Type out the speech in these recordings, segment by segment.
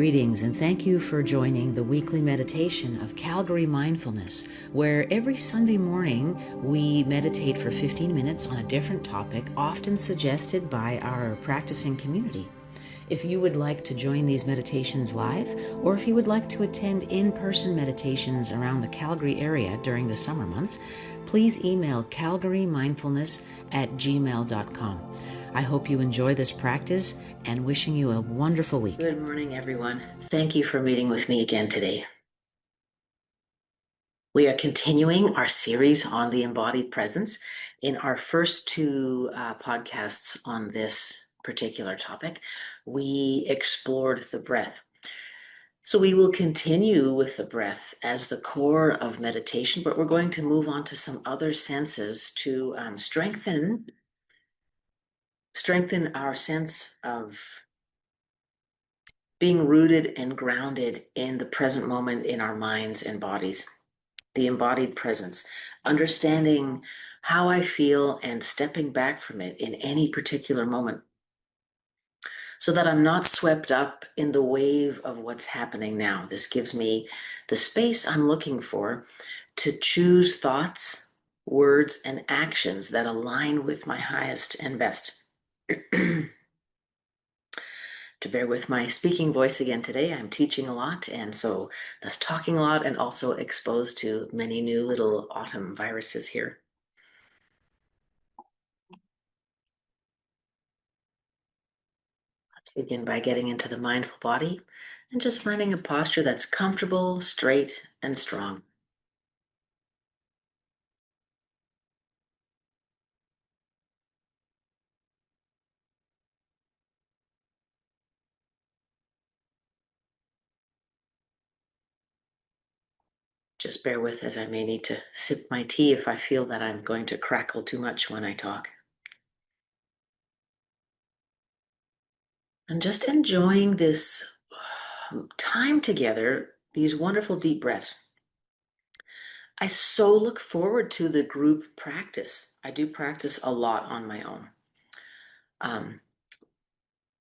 Greetings and thank you for joining the weekly meditation of Calgary Mindfulness, where every Sunday morning we meditate for 15 minutes on a different topic, often suggested by our practicing community. If you would like to join these meditations live, or if you would like to attend in-person meditations around the Calgary area during the summer months, please email calgarymindfulness@gmail.com. I hope you enjoy this practice and wishing you a wonderful week. Good morning, everyone. Thank you for meeting with me again today. We are continuing our series on the embodied presence. In our first two podcasts on this particular topic, we explored the breath. So we will continue with the breath as the core of meditation, but we're going to move on to some other senses to strengthen our sense of being rooted and grounded in the present moment in our minds and bodies. The embodied presence, understanding how I feel and stepping back from it in any particular moment so that I'm not swept up in the wave of what's happening now. This gives me the space I'm looking for to choose thoughts, words, and actions that align with my highest and best. To bear with my speaking voice again today, I'm teaching a lot, and so that's talking a lot and also exposed to many new little autumn viruses here. Let's begin by getting into the mindful body and just finding a posture that's comfortable, straight, and strong. Just bear with as I may need to sip my tea if I feel that I'm going to crackle too much when I talk. I'm just enjoying this time together, these wonderful deep breaths. I so look forward to the group practice. I do practice a lot on my own.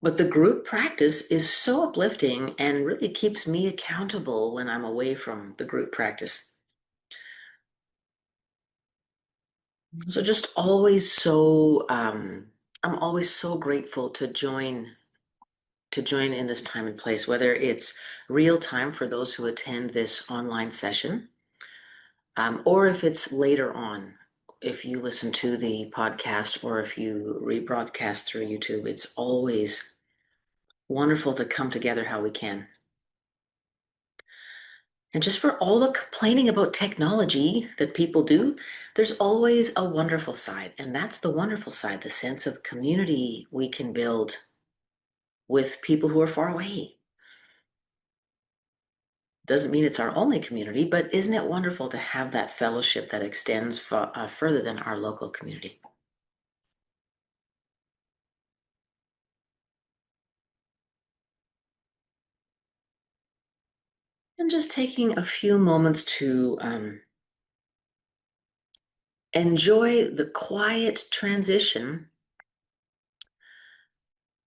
But the group practice is so uplifting and really keeps me accountable when I'm away from the group practice. So just always so, I'm always so grateful to join in this time and place, whether it's real time for those who attend this online session, or if it's later on, if you listen to the podcast or if you rebroadcast through YouTube. It's always wonderful to come together how we can. And just for all the complaining about technology that people do, there's always a wonderful side. And that's the wonderful side, the sense of community we can build with people who are far away. Doesn't mean it's our only community, but isn't it wonderful to have that fellowship that extends further than our local community? And just taking a few moments to enjoy the quiet transition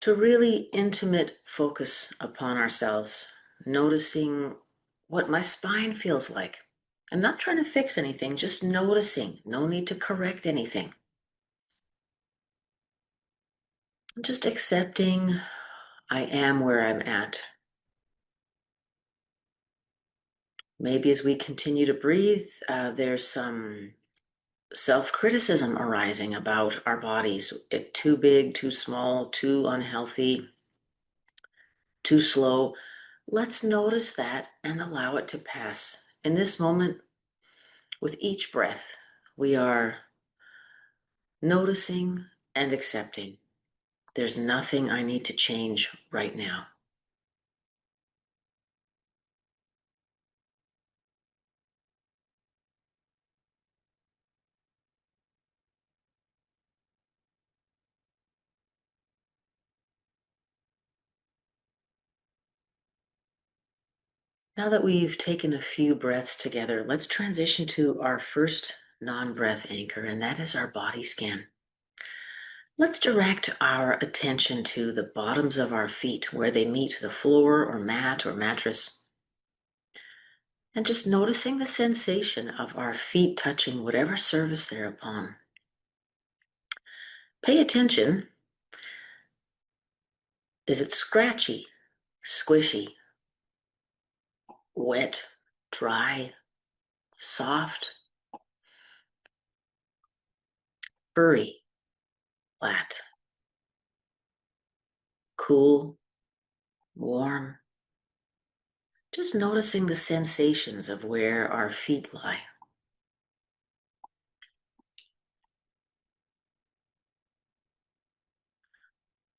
to really intimate focus upon ourselves, noticing what my spine feels like. I'm not trying to fix anything, just noticing. No need to correct anything. Just accepting I am where I'm at. Maybe as we continue to breathe, there's some self-criticism arising about our bodies. Too big, too small, too unhealthy, too slow. Let's notice that and allow it to pass. In this moment, with each breath, we are noticing and accepting. There's nothing I need to change right now. Now that we've taken a few breaths together, let's transition to our first non-breath anchor, and that is our body scan. Let's direct our attention to the bottoms of our feet, where they meet the floor or mat or mattress. And just noticing the sensation of our feet touching whatever surface they're upon. Pay attention. Is it scratchy, squishy, wet, dry, soft, furry, flat, cool, warm? Just noticing the sensations of where our feet lie.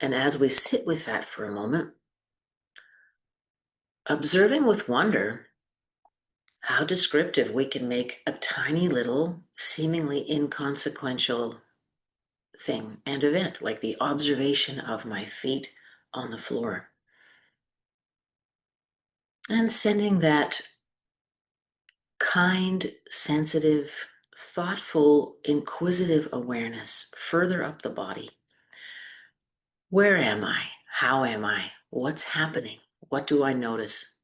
And as we sit with that for a moment, observing with wonder how descriptive we can make a tiny little, seemingly inconsequential thing and event, like the observation of my feet on the floor. And sending that kind, sensitive, thoughtful, inquisitive awareness further up the body. Where am I? How am I? What's happening? What do I notice?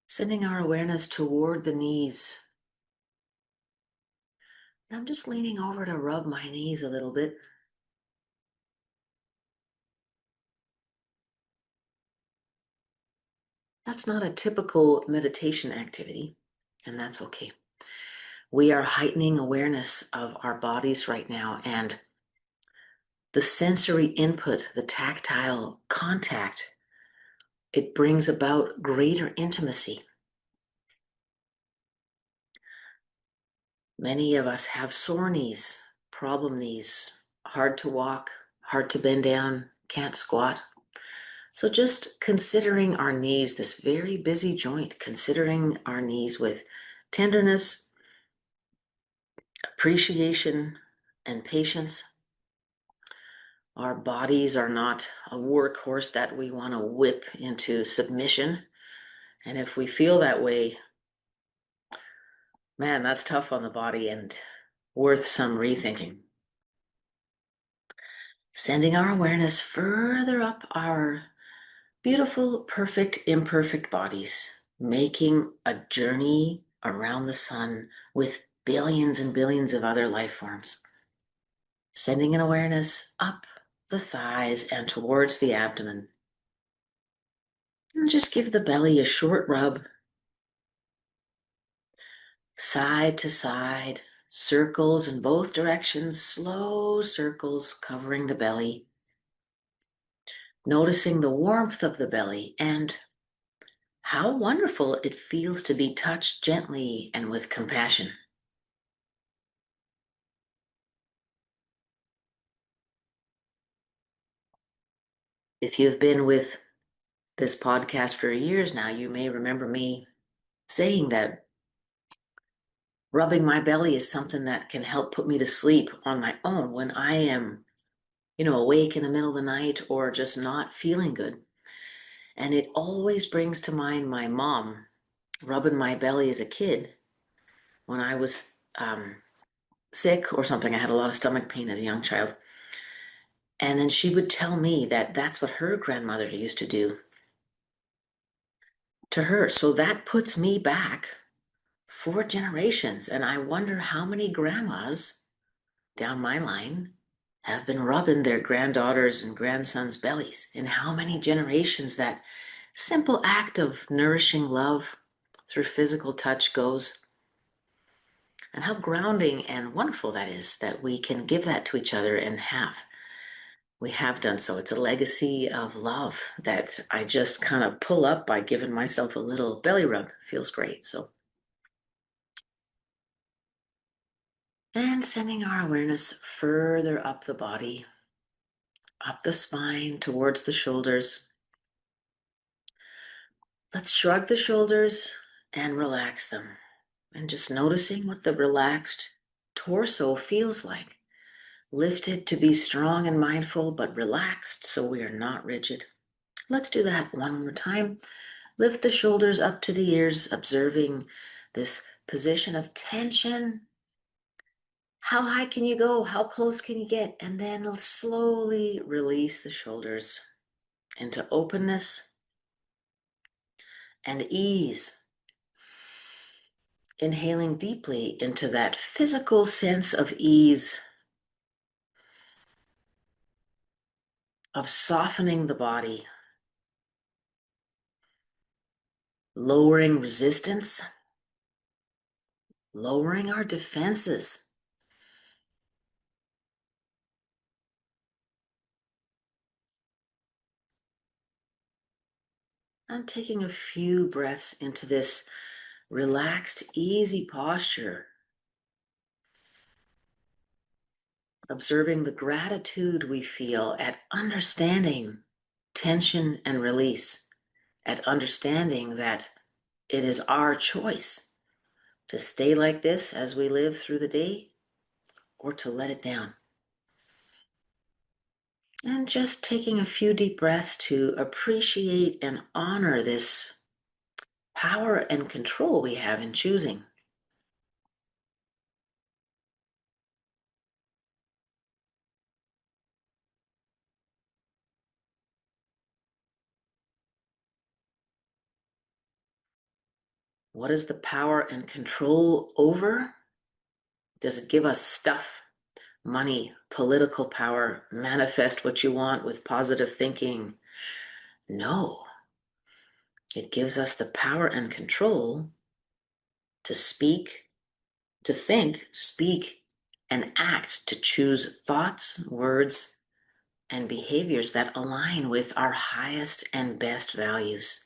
Sending our awareness toward the knees. I'm just leaning over to rub my knees a little bit. That's not a typical meditation activity, and that's okay. We are heightening awareness of our bodies right now, and the sensory input, the tactile contact, it brings about greater intimacy. Many of us have sore knees, problem knees, hard to walk, hard to bend down, can't squat. So just considering our knees, this very busy joint, considering our knees with tenderness, appreciation, and patience. Our bodies are not a workhorse that we want to whip into submission. And if we feel that way, man, that's tough on the body and worth some rethinking. Sending our awareness further up our beautiful, perfect, imperfect bodies, making a journey around the sun with billions and billions of other life forms. Sending an awareness up the thighs and towards the abdomen. And just give the belly a short rub, side to side, circles in both directions, slow circles covering the belly. Noticing the warmth of the belly and how wonderful it feels to be touched gently and with compassion. If you've been with this podcast for years now, you may remember me saying that rubbing my belly is something that can help put me to sleep on my own when I am, awake in the middle of the night or just not feeling good. And it always brings to mind my mom rubbing my belly as a kid when I was sick or something. I had a lot of stomach pain as a young child. And then she would tell me that that's what her grandmother used to do to her. So that puts me back 4 generations. And I wonder how many grandmas down my line have been rubbing their granddaughters and grandsons' bellies, and how many generations that simple act of nourishing love through physical touch goes. And how grounding and wonderful that is that we can give that to each other and have. We have done so. It's a legacy of love that I just kind of pull up by giving myself a little belly rub. Feels great. So, and sending our awareness further up the body, up the spine, towards the shoulders. Let's shrug the shoulders and relax them. And just noticing what the relaxed torso feels like. Lifted to be strong and mindful, but relaxed so we are not rigid. Let's do that one more time. Lift the shoulders up to the ears, observing this position of tension. How high can you go? How close can you get? And then slowly release the shoulders into openness and ease. Inhaling deeply into that physical sense of ease, of softening the body, lowering resistance, lowering our defenses. I'm taking a few breaths into this relaxed, easy posture, observing the gratitude we feel at understanding tension and release, at understanding that it is our choice to stay like this as we live through the day or to let it down. And just taking a few deep breaths to appreciate and honor this power and control we have in choosing. What is the power and control over? Does it give us stuff, money, political power, manifest what you want with positive thinking? No. It gives us the power and control to speak, to think, speak, and act, to choose thoughts, words, and behaviors that align with our highest and best values.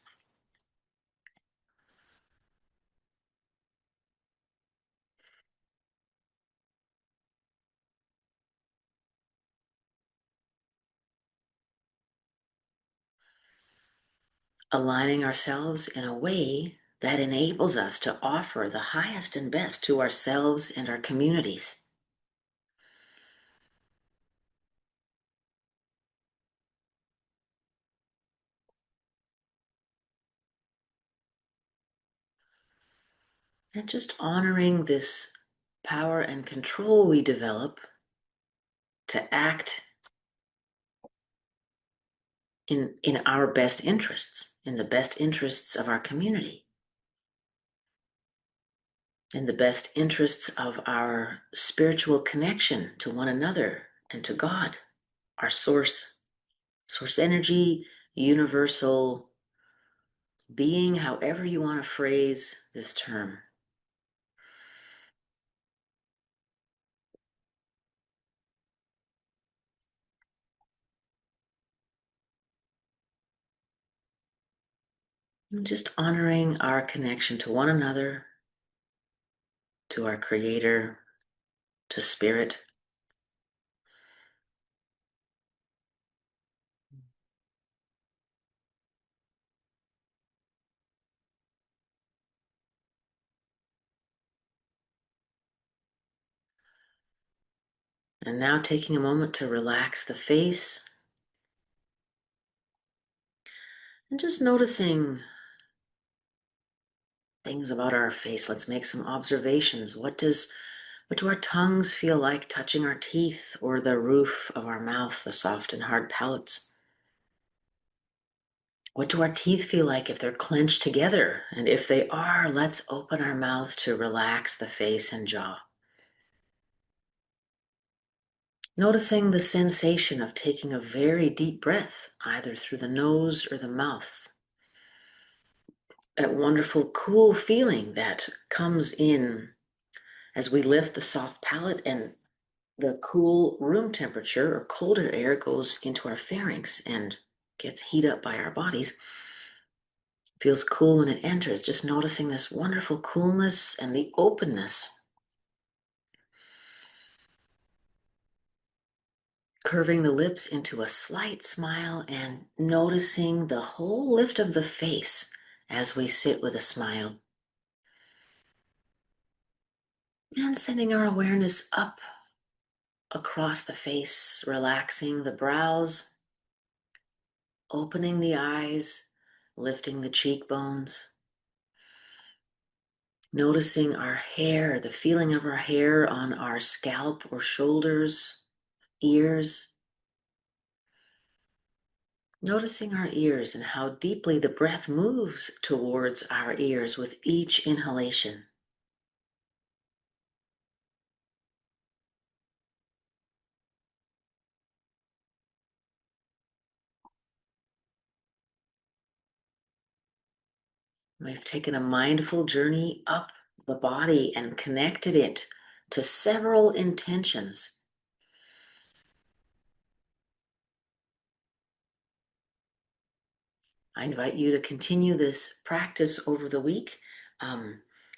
Aligning ourselves in a way that enables us to offer the highest and best to ourselves and our communities. And just honoring this power and control we develop to act in our best interests, in the best interests of our community, in the best interests of our spiritual connection to one another and to God, our source energy, universal being, however you want to phrase this term. And just honoring our connection to one another, to our Creator, to Spirit. And now taking a moment to relax the face and just noticing things about our face. Let's make some observations. What do our tongues feel like touching our teeth or the roof of our mouth, the soft and hard palates? What do our teeth feel like if they're clenched together? And if they are, let's open our mouths to relax the face and jaw. Noticing the sensation of taking a very deep breath, either through the nose or the mouth. That wonderful, cool feeling that comes in as we lift the soft palate and the cool room temperature or colder air goes into our pharynx and gets heat up by our bodies. Feels cool when it enters, just noticing this wonderful coolness and the openness. Curving the lips into a slight smile and noticing the whole lift of the face as we sit with a smile. And sending our awareness up across the face, relaxing the brows, opening the eyes, lifting the cheekbones, noticing our hair, the feeling of our hair on our scalp or shoulders, ears. Noticing our ears and how deeply the breath moves towards our ears with each inhalation. We've taken a mindful journey up the body and connected it to several intentions. I invite you to continue this practice over the week,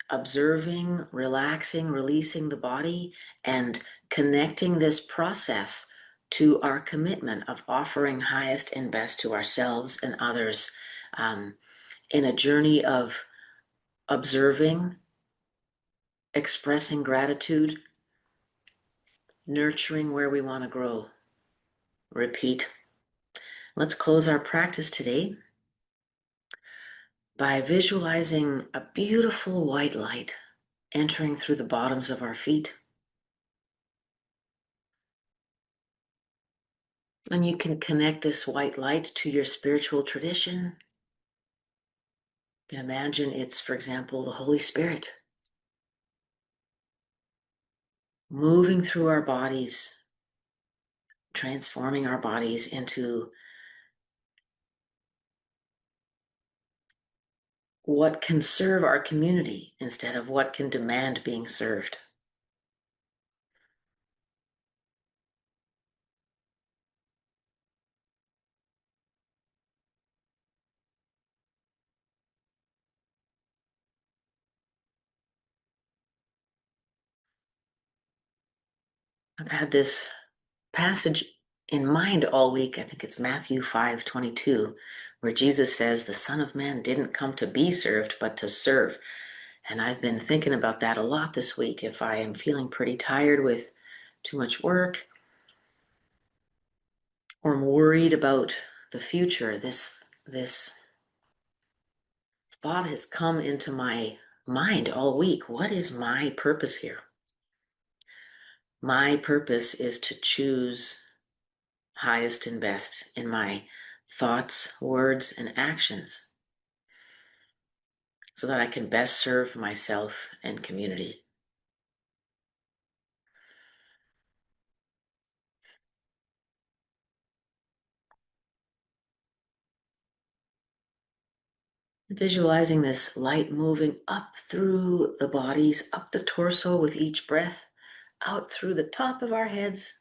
observing, relaxing, releasing the body, and connecting this process to our commitment of offering highest and best to ourselves and others, in a journey of observing, expressing gratitude, nurturing where we want to grow. Repeat. Let's close our practice today by visualizing a beautiful white light entering through the bottoms of our feet. And you can connect this white light to your spiritual tradition. You can imagine it's, for example, the Holy Spirit moving through our bodies, transforming our bodies into what can serve our community instead of what can demand being served. I've had this passage in mind all week. I think it's Matthew 5:22, where Jesus says, "The Son of Man didn't come to be served, but to serve." And I've been thinking about that a lot this week. If I am feeling pretty tired with too much work, or I'm worried about the future, this thought has come into my mind all week. What is my purpose here? My purpose is to choose highest and best in my thoughts, words, and actions so that I can best serve myself and community. Visualizing this light moving up through the bodies, up the torso with each breath, out through the top of our heads,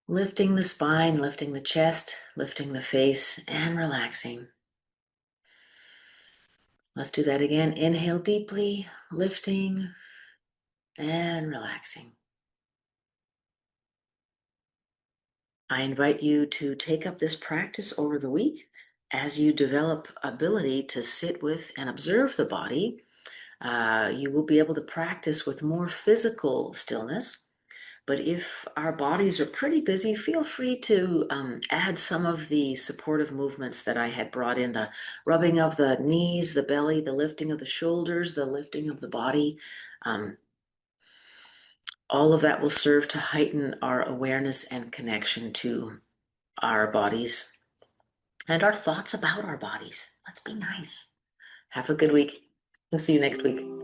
lifting the spine, lifting the chest, lifting the face, and relaxing. Let's do that again. Inhale deeply, lifting and relaxing. I invite you to take up this practice over the week as you develop ability to sit with and observe the body. You will be able to practice with more physical stillness. But if our bodies are pretty busy, feel free to add some of the supportive movements that I had brought in, the rubbing of the knees, the belly, the lifting of the shoulders, the lifting of the body. All of that will serve to heighten our awareness and connection to our bodies and our thoughts about our bodies. Let's be nice. Have a good week. We'll see you next week.